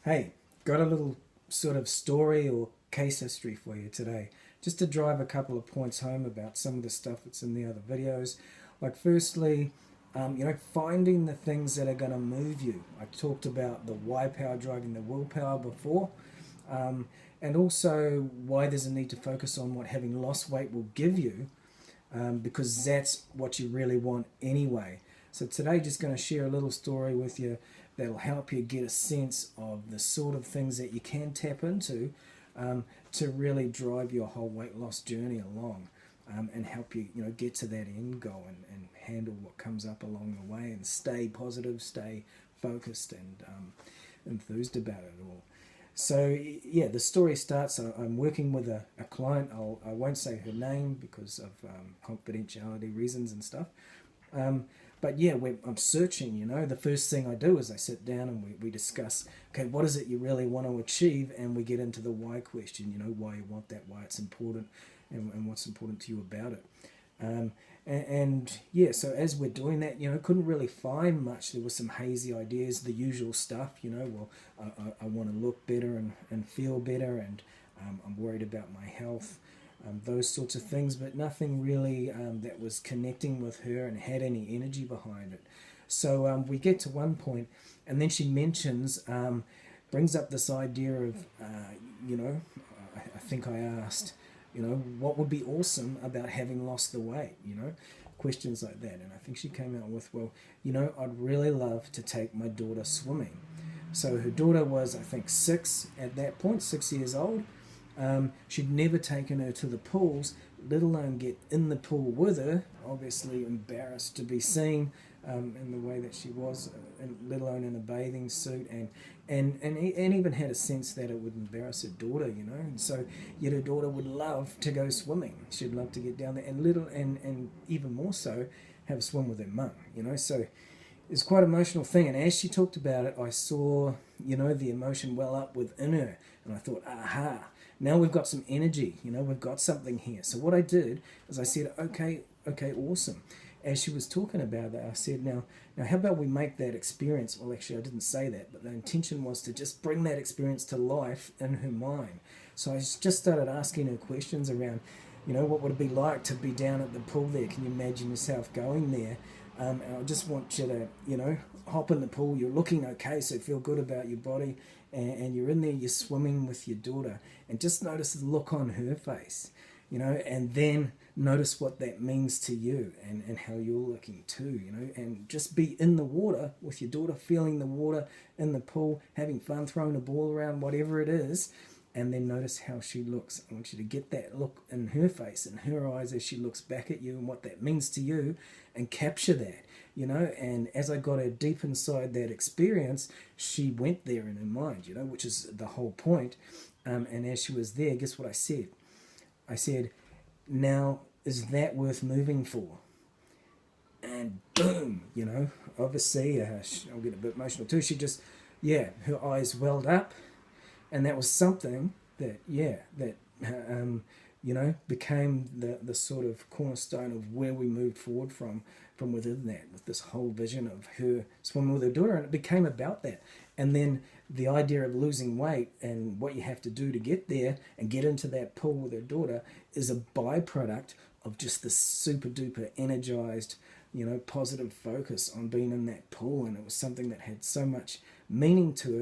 Hey, got a little sort of story or case history for you today, just to drive a couple of points home about some of the stuff that's in the other videos. Like, firstly, finding the things that are going to move you. I talked about the why power driving the willpower before, um, and also why there's a need to focus on what having lost weight will give you, because that's what you really want anyway. So today, just going to share a little story with you that'll help you get a sense of the sort of things that you can tap into, to really drive your whole weight loss journey along, and help you, get to that end goal and handle what comes up along the way and stay positive, stay focused, and enthused about it all. So yeah, the story starts. I'm working with a client. I won't say her name because of confidentiality reasons and stuff. Um, but yeah, I'm searching. The first thing I do is I sit down and we discuss. Okay, what is it you really want to achieve? And we get into the why question. Why you want that, why it's important, and what's important to you about it. Um, and yeah, so as we're doing that, couldn't really find much. There was some hazy ideas, the usual stuff. Well, I want to look better and feel better, and I'm worried about my health, those sorts of things, but nothing really that was connecting with her and had any energy behind it. So we get to one point, and then she mentions, brings up this idea of, you know, I think I asked, what would be awesome about having lost the weight, questions like that. And I think she came out with, well, I'd really love to take my daughter swimming. So her daughter was, I think, 6 at that point, 6 years old. She'd never taken her to the pools, let alone get in the pool with her. Obviously embarrassed to be seen in the way that she was, let alone in a bathing suit, and even had a sense that it would embarrass her daughter, And so, yet her daughter would love to go swimming. She'd love to get down there, and even more so, have a swim with her mum, So it's quite an emotional thing. And as she talked about it, I saw, the emotion well up within her, and I thought, aha, now we've got some energy, we've got something here. So what I did is I said, okay, awesome. As she was talking about that, I said, now how about we make that experience? Well, actually, I didn't say that, but the intention was to just bring that experience to life in her mind. So I just started asking her questions around, what would it be like to be down at the pool there? Can you imagine yourself going there? And I just want you to, hop in the pool. You're looking okay, so feel good about your body. And you're in there, you're swimming with your daughter. And just notice the look on her face, and then notice what that means to you, and how you're looking too, and just be in the water with your daughter, feeling the water in the pool, having fun, throwing a ball around, whatever it is. And then notice how she looks. I want you to get that look in her face, in her eyes, as she looks back at you, and what that means to you, and capture that, And as I got her deep inside that experience, she went there in her mind, which is the whole point. And as she was there, guess what I said? I said, now, is that worth moving for? And boom, obviously, I'll get a bit emotional too. She just, yeah, her eyes welled up, and that was something that, yeah, that became the sort of cornerstone of where we moved forward from within that, with this whole vision of her swimming with her daughter. And it became about that. And then the idea of losing weight and what you have to do to get there and get into that pool with her daughter is a byproduct of just this super duper energized, positive focus on being in that pool. And it was something that had so much meaning to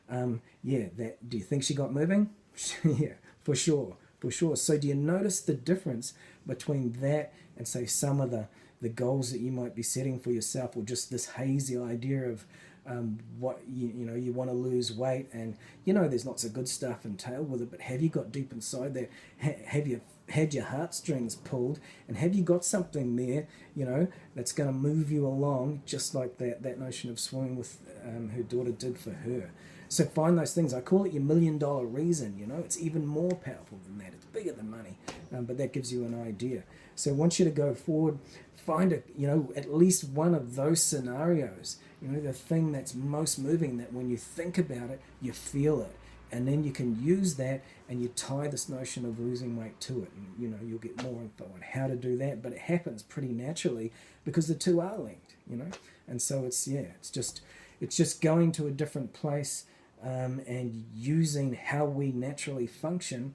her. Yeah, that, do you think she got moving? Yeah, for sure, for sure. So do you notice the difference between that and, say, some of the goals that you might be setting for yourself, or just this hazy idea of what you want to lose weight, and there's lots of good stuff entailed with it, but have you got deep inside there? Have you had your heartstrings pulled, and have you got something there, that's going to move you along, just like that notion of swimming with her daughter did for her. So find those things. I call it your $1,000,000 reason. It's even more powerful than that. It's bigger than money, but that gives you an idea. So I want you to go forward, find at least one of those scenarios. The thing that's most moving, that when you think about it, you feel it, and then you can use that, and you tie this notion of losing weight to it, and you'll get more info on how to do that. But it happens pretty naturally because the two are linked. And so it's just going to a different place, and using how we naturally function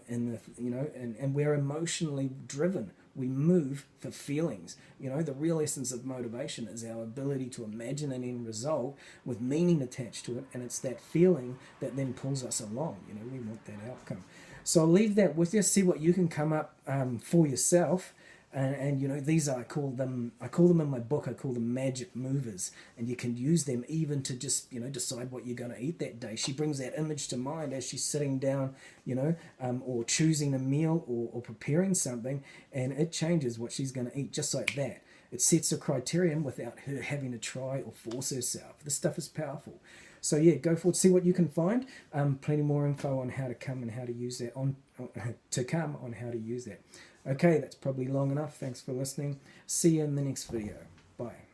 in the and we're emotionally driven. We move for feelings. The real essence of motivation is our ability to imagine an end result with meaning attached to it, and it's that feeling that then pulls us along. We want that outcome. So I'll leave that with you. See what you can come up for yourself. And these I call them in my book, I call them magic movers, and you can use them even to just decide what you're going to eat that day. She brings that image to mind as she's sitting down, or choosing a meal, or preparing something, and it changes what she's going to eat just like that. It sets a criterion without her having to try or force herself. This stuff is powerful. So yeah, go forward, see what you can find. Plenty more info on how to come and how to use that on how to use that. Okay, that's probably long enough. Thanks for listening. See you in the next video. Bye.